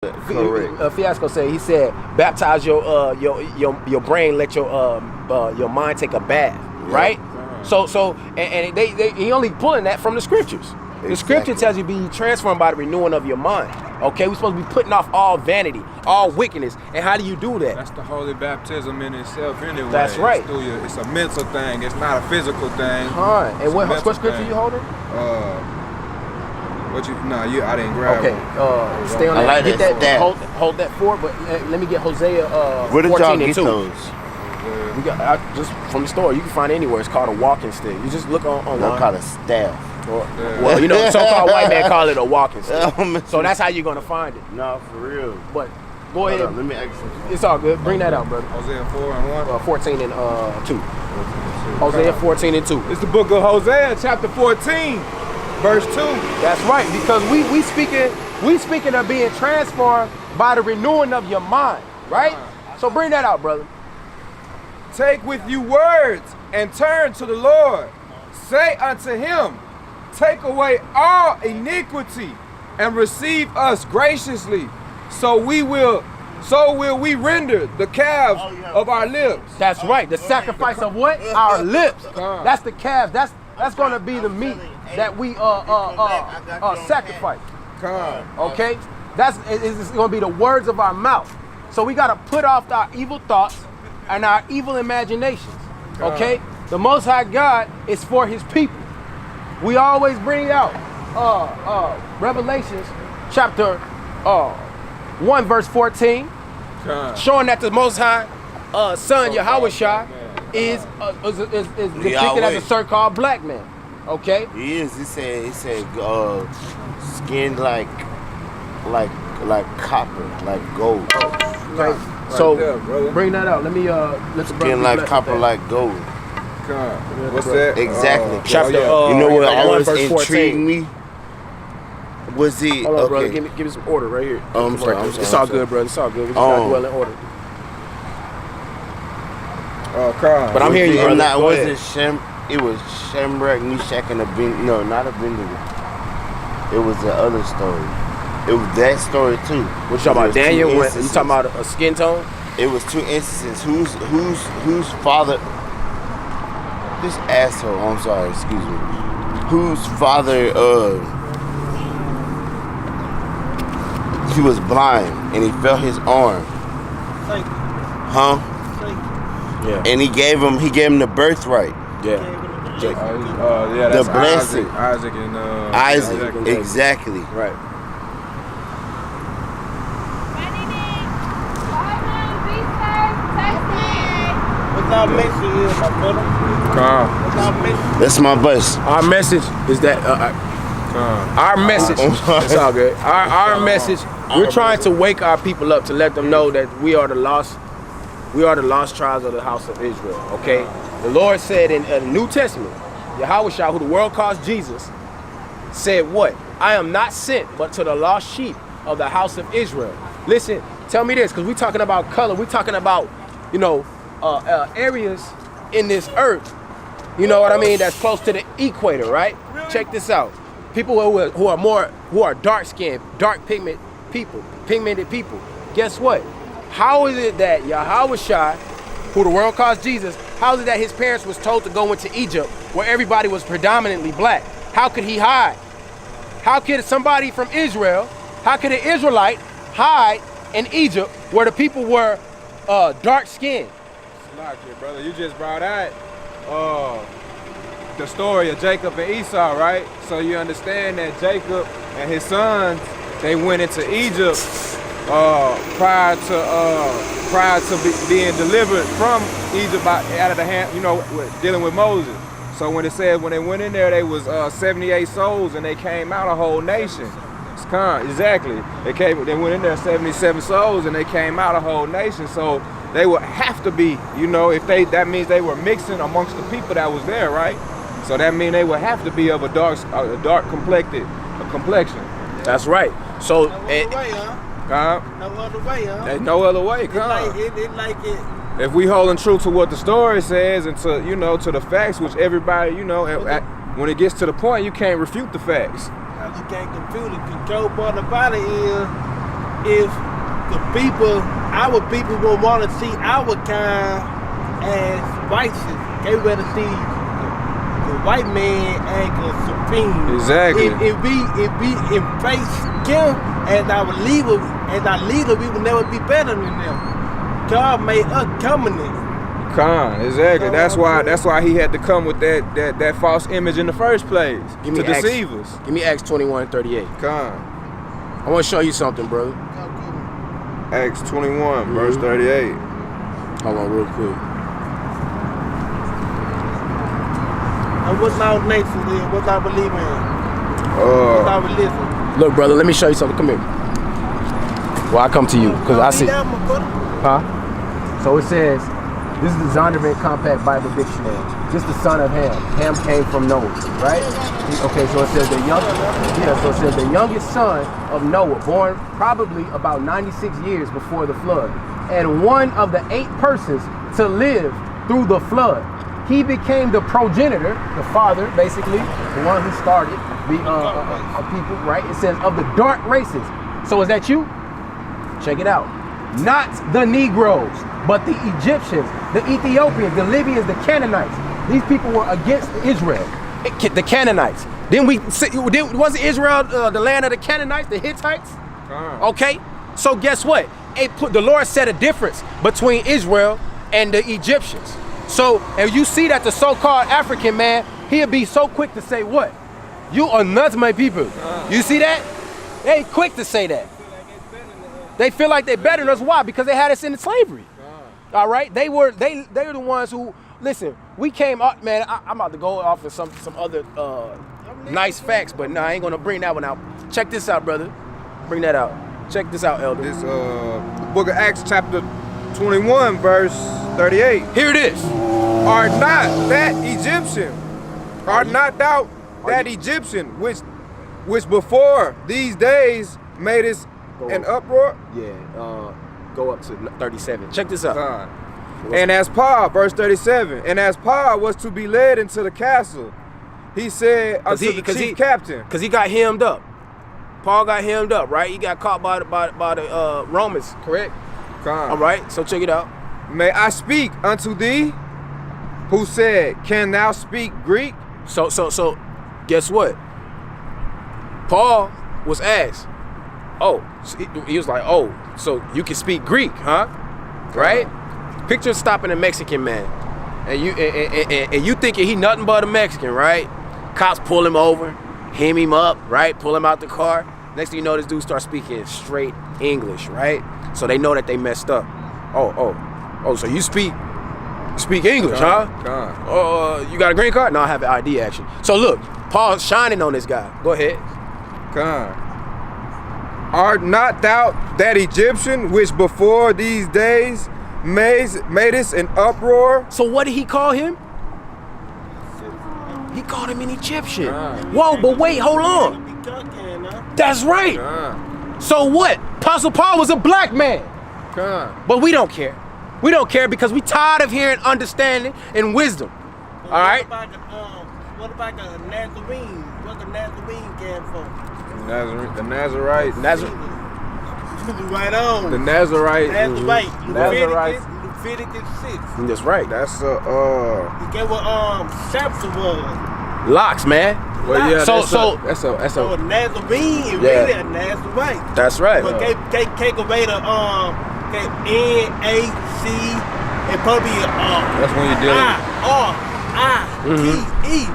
Correct. Fiasco said, he said, baptize your brain, let your mind take a bath, right? So he only pulling that from the scriptures. Exactly. The scripture tells you be transformed by the renewing of your mind. Okay, we're supposed to be putting off all vanity, all wickedness. And how do you do that? That's the holy baptism in itself anyway. That's right. It's a mental thing. It's not a physical thing. And what scripture you holding? I didn't grab it. Okay, stay on that. Like get that. Hold that forward, but let me get Hosea 14 and 2. We got just from the store. You can find it anywhere. It's called a walking stick. You just look online. They'll call it staff. Well, you know, so-called white man call it a walking stick. So that's how you're gonna find it. No, for real. But go ahead. Let me ask you. It's all good. Bring that out, brother. Hosea 4 and 1. 14 and 2. Hosea 14 and 2. It's the book of Hosea, chapter 14, verse 2. That's right, because we speaking of being transformed by the renewing of your mind, right? So bring that out, brother. Take with you words and turn to the Lord. Say unto him, take away all iniquity and receive us graciously. So will we render the calves of our lips. That's right. The sacrifice of what? Our lips. That's the calves. That's going to be the meat that we sacrifice. Okay? It's going to be the words of our mouth. So we got to put off our evil thoughts and our evil imaginations. Okay? The Most High God is for his people. We always bring out Revelations chapter 1 verse 14, showing that the Most High son Yahawashi is depicted as a so-called black man. Okay? He is. He said skin like copper, like gold. Okay. So there, bring that out. Let me let's skin like copper, like gold. What's that? Exactly. Chapter, you know what always 1, intrigued me? Was he? Hold on, okay. brother. Give me some order right here. I'm sorry. It's all good, brother. It's all good. We just gotta dwell in order. But I'm hearing you, brother. It was Shamrock, Meshach, and Abednego. No, not Abednego. It was the other story. It was that story too. What you talking about, Daniel? You talking about a skin tone? It was 2 instances. Whose father? This asshole. I'm sorry. Excuse me. Whose father? He was blind and he felt his arm. Huh? Yeah. And he gave him the birthright. Yeah. The blessing. Isaac and Isaac. Exactly. Right. What's our message here, my brother? What's our message? That's my bus. Our message is that our message. It's all good. Our message. We're trying to wake our people up to let them know that we are the lost tribes of the house of Israel. Okay. The Lord said in the New Testament, Yahawashi, who the world calls Jesus, said what? I am not sent but to the lost sheep of the house of Israel. Listen, tell me this, because we're talking about color. We're talking about, areas in this earth, you know what I mean, that's close to the equator, right? Check this out. People who are dark-skinned, pigmented people. Guess what? How is it that Yahawashi, who the world calls Jesus, how is it that his parents was told to go into Egypt where everybody was predominantly black? How could he hide? How could somebody from Israel, how could an Israelite hide in Egypt where the people were dark-skinned? Brother, you just brought out the story of Jacob and Esau, right? So you understand that Jacob and his sons, they went into Egypt prior to being delivered from Egypt out of the hand, dealing with Moses. So when it says when they went in there, they was 78 souls, and they came out a whole nation. Exactly. They went in there 77 souls, and they came out a whole nation. So they would have to be, that means they were mixing amongst the people that was there, right? So that means they would have to be of a dark complexion. That's right. So no other way, huh? There's no other way, If we holding true to what the story says and to the facts, which everybody, when it gets to the point, you can't refute the facts. You can't confuse it. Control part of the body is if the people, our people, will want to see our kind as righteous. They rather see the white man as supreme. Exactly. If we embrace him as our leader, we will never be better than them. God made us covenant. Exactly. That's why he had to come with that false image in the first place to deceive us. Give me Acts 21:38. I want to show you something, brother. Acts 21, verse 38. Hold on, real quick. And what's our nation is? What's our belief in? What's our religion? Look, brother, let me show you something. Come here. Well, I come to you because I see. So it says, this is the Zondervan Compact Bible Dictionary. Just the son of Ham. Ham came from Noah, right? Okay, so it says the youngest son of Noah, born probably about 96 years before the flood, and one of the 8 persons to live through the flood. He became the progenitor, the father, basically, the one who started the people, right? It says of the dark races. So is that you? Check it out. Not the Negroes, but the Egyptians, the Ethiopians, the Libyans, the Canaanites. These people were against Israel. The Canaanites. Wasn't Israel the land of the Canaanites, the Hittites? Okay, so guess what? The Lord set a difference between Israel and the Egyptians. So, and you see that the so-called African man, he'll be so quick to say what? You are not my people. You see that? They quick to say that. They feel like they're better than us. Why? Because they had us in slavery. All right? They were the ones who, listen, we came up, man, I'm about to go off of some other nice facts, but no, I ain't gonna bring that one out. Check this out, brother. Bring that out. Check this out, elder. This book of Acts chapter 21, verse 38. Here it is. Art not that Egyptian, art not thou that Egyptian, which before these days made us an uproar? Yeah, go up to 37. Check this out. And as Paul, verse 37, and as Paul was to be led into the castle, he said unto the chief captain. Because he got hemmed up. Paul got hemmed up, right? He got caught by the Romans, correct? All right, so check it out. May I speak unto thee, who said, can thou speak Greek? So guess what? Paul was asked, he was like, so you can speak Greek, huh? Right? Picture stopping a Mexican man, and you thinking he nothing but a Mexican, right? Cops pull him over, hem him up, right? Pull him out the car. Next thing you know, this dude starts speaking straight English, right? So they know that they messed up. So you speak English, huh? You got a green card? No, I have an ID actually. So look, Paul's shining on this guy. Go ahead. Art not thou that Egyptian which before these days made us an uproar? So what did he call him? He called him an Egyptian. Whoa, but wait, hold on. That's right. So what? Apostle Paul was a black man. But we don't care. We don't care because we tired of hearing understanding and wisdom. All right? What about the Nazarene? What the Nazarene came from? The Nazarite. Right on. The Nazarite. Nazarite. Leviticus 6. That's right. That's He gave what chapter was. Locks, man. Well, yeah. So a Nazarene is really a Nazarite. That's right. But take away the N-A-C and probably that's when you did I-R-I-T-E.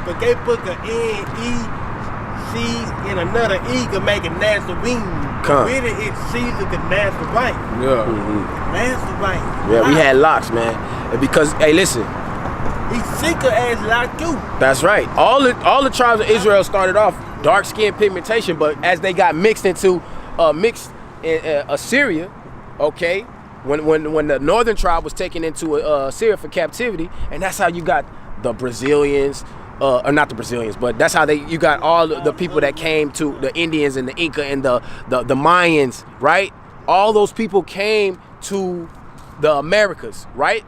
But they put the N-E-C in another E to make it Nazarene. Really, it's Caesar the Nazarite. Yeah. Nazarite. Yeah, we had locks, man. And because, hey, listen. He's sicker as like you. That's right. All the tribes of Israel started off dark skin pigmentation, but as they got mixed in Assyria, okay, when the northern tribe was taken into Assyria for captivity, and that's how you got the Brazilians, or not the Brazilians, but that's how you got all the people that came to the Indians and the Inca and the Mayans, right? All those people came to the Americas, right?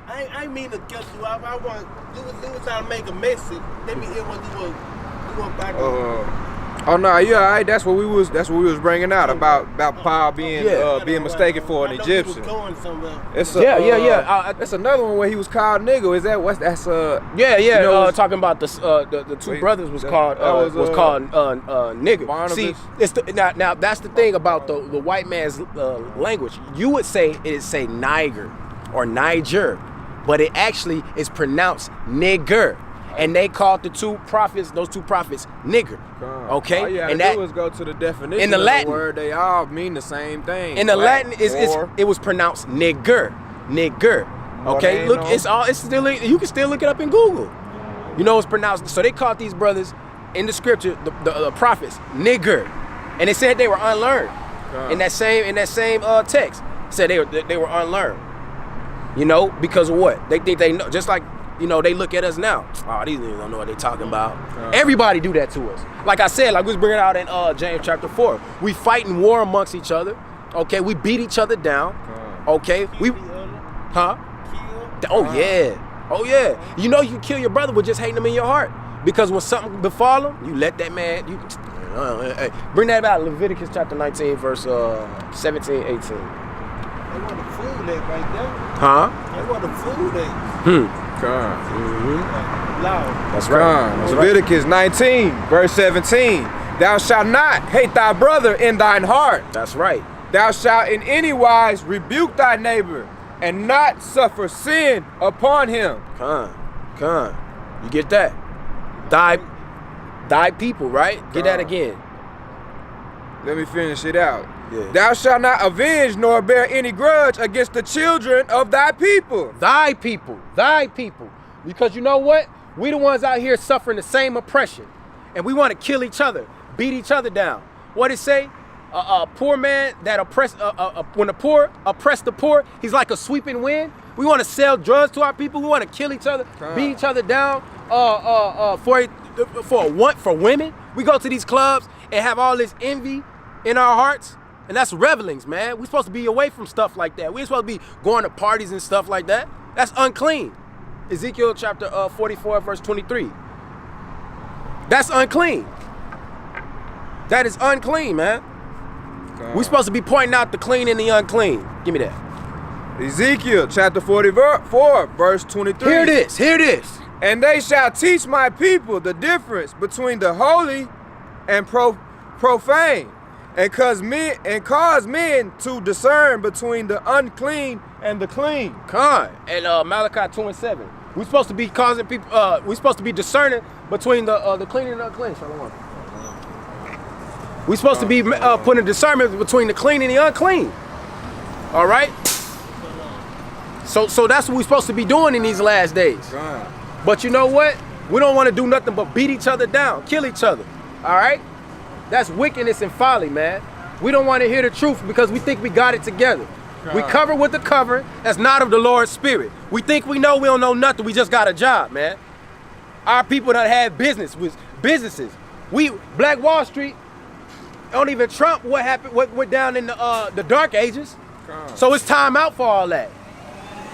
I mean to cut you off. I want you was trying to make a message. Let me hear what you were back Oh no, yeah, all right. That's what we was bringing out about Paul being mistaken for an Egyptian. It's that's another one where he was called nigga. Is that what's that's You know, talking about the two brothers was called nigga. Barnabas. See, it's now that's the thing about the white man's language. You would say Niger or Niger, but it actually is pronounced nigger. And they called those two prophets, nigger. Okay? All you had and to do is go to the definition in the of Latin, the word. They all mean the same thing. In the Latin, it was pronounced nigger. Okay? Look, it's still, you can still look it up in Google. You know it's pronounced. So they called these brothers in the scripture, the prophets, nigger. And they said they were unlearned. In that same text. Said they were unlearned. You know, because of what? They think they know, just like, you know, they look at us now. Oh, these niggas don't know what they talking about. Everybody do that to us. Like I said, like we was bringing out in James chapter 4. We fight in war amongst each other. Okay, we beat each other down. Okay, Oh yeah. You know you can kill your brother with just hating him in your heart. Because when something befall him, you let that man. Bring that about Leviticus chapter 19, verse 17, 18. They want to fool that right there. They want to fool that. That's right. Leviticus 19, verse 17. Thou shalt not hate thy brother in thine heart. That's right. Thou shalt in any wise rebuke thy neighbor and not suffer sin upon him. You get that? Thy people, right? Get that again. Let me finish it out. Yeah. Thou shalt not avenge nor bear any grudge against the children of thy people. Thy people. Because you know what? We the ones out here suffering the same oppression. And we want to kill each other, beat each other down. What it say? A poor man that when the poor oppress the poor, he's like a sweeping wind. We want to sell drugs to our people. We want to kill each other, beat each other down for women. We go to these clubs and have all this envy in our hearts. And that's revelings, man. We're supposed to be away from stuff like that. We're supposed to be going to parties and stuff like that. That's unclean. Ezekiel chapter 44, verse 23. That's unclean. That is unclean, man. We're supposed to be pointing out the clean and the unclean. Give me that. Ezekiel chapter 44, verse 23. Hear this. And they shall teach my people the difference between the holy and profane. And cause men to discern between the unclean and the clean. And Malachi 2 and 7. We're supposed to be causing people. We're supposed to be discerning between the clean and the unclean. We're supposed to be putting discernment between the clean and the unclean. All right. So that's what we're supposed to be doing in these last days. But you know what? We don't want to do nothing but beat each other down, kill each other. All right. That's wickedness and folly, man. We don't want to hear the truth because we think we got it together. We cover with the cover that's not of the Lord's spirit. We think we know, we don't know nothing. We just got a job, man. Our people that had businesses. Black Wall Street don't even trump what happened, what went down in the dark ages. So it's time out for all that.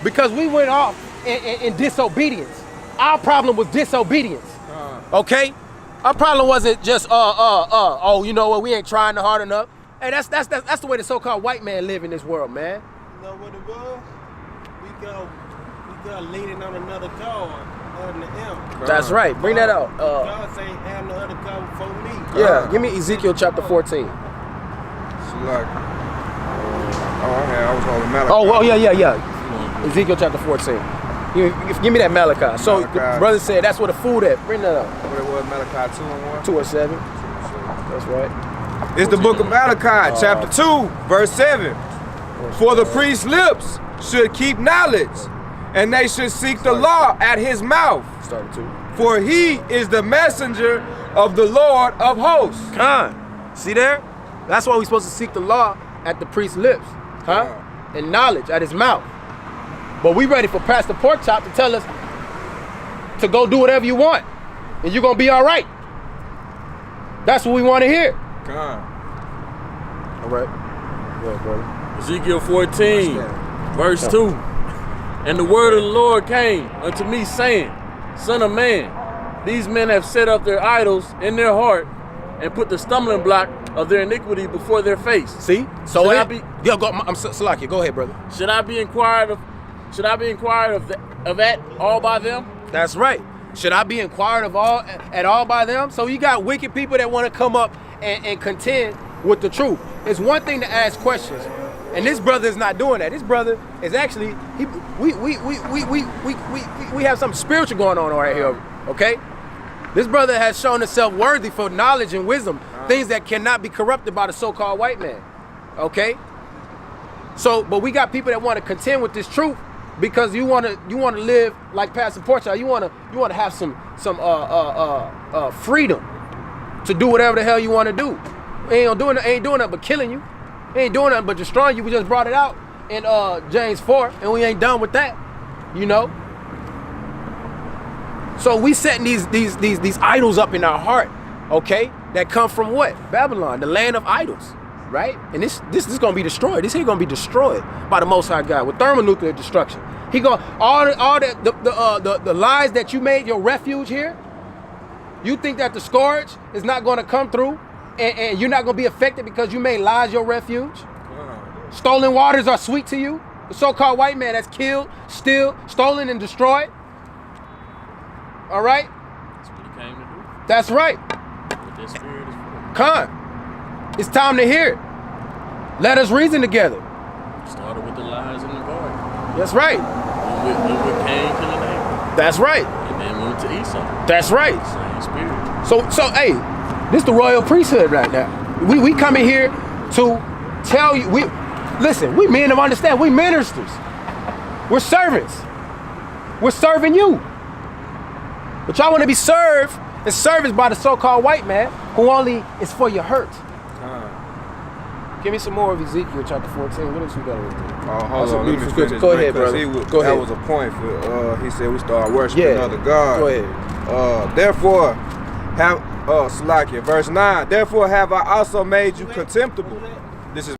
Because we went off in disobedience. Our problem was disobedience. Okay? Our problem wasn't just you know what, we ain't trying hard enough. Hey, that's the way the so-called white man live in this world, man. You know what it was? We got leaning on another card other than the M. That's right. Bring that out. God say have no other card before me. Yeah, give me Ezekiel chapter 14. I was calling Malachi. Oh, well, yeah. Ezekiel chapter 14. Give me that Malachi. So the brother said that's where the food at. Bring that up. What it was, Malachi 2 and 1? 2 and 7. That's right. It's the book of Malachi, chapter 2, verse 7. For the priest's lips should keep knowledge, and they should seek the law at his mouth. Started 2. For he is the messenger of the Lord of hosts. See there? That's why we're supposed to seek the law at the priest's lips. And knowledge at his mouth. But we ready for Pastor Porkchop to tell us to go do whatever you want. And you're going to be all right. That's what we want to hear. All right. Yeah, brother. Ezekiel 14, verse 2. And the word of the Lord came unto me, saying, Son of man, these men have set up their idols in their heart, and put the stumbling block of their iniquity before their face. See? So Should I it, be- yo, go. I'm Salakia. Go ahead, brother. Should I be inquired of? Should I be inquired of that all by them? That's right. Should I be inquired of all at all by them? So you got wicked people that want to come up and contend with the truth. It's one thing to ask questions, and this brother is not doing that. This brother is actually we have something spiritual going on right here. Okay, this brother has shown himself worthy for knowledge and wisdom, things that cannot be corrupted by the so-called white man. Okay, so but we got people that want to contend with this truth. Because you want to live like Pastor Porchard, you want to have some freedom to do whatever the hell you want to do. Ain't doing nothing but killing you. Ain't doing nothing but destroying you. We just brought it out in James 4, and we ain't done with that. You know. So we setting these idols up in our heart, okay? That come from what? Babylon, the land of idols. Right? And this is gonna be destroyed. This here gonna be destroyed by the Most High God with thermonuclear destruction. He gonna all the lies that you made your refuge here. You think that the scourge is not gonna come through, and you're not gonna be affected because you made lies your refuge. Stolen waters are sweet to you. The so-called white man that's killed, stolen, and destroyed. All right. That's what he came to do. That's right. What that spirit is for. Come. It's time to hear it. Let us reason together. Started with the lies in the garden. That's right. With Cain killing Abel. That's right. And then went to Esau. That's right. Same spirit. So hey, this the royal priesthood right now. We come in here to tell you, we men of understand, we ministers. We're servants. We're serving you. But y'all want to be served and serviced by the so-called white man who only is for your hurt. Give me some more of Ezekiel chapter 14. What else you got over there? Oh, hold on. Let me finish. Go ahead, brother. Go ahead. That was a point for, he said we start worshiping another God. Go ahead. Therefore, have, Salakia, verse 9. Therefore have I also made you contemptible. This is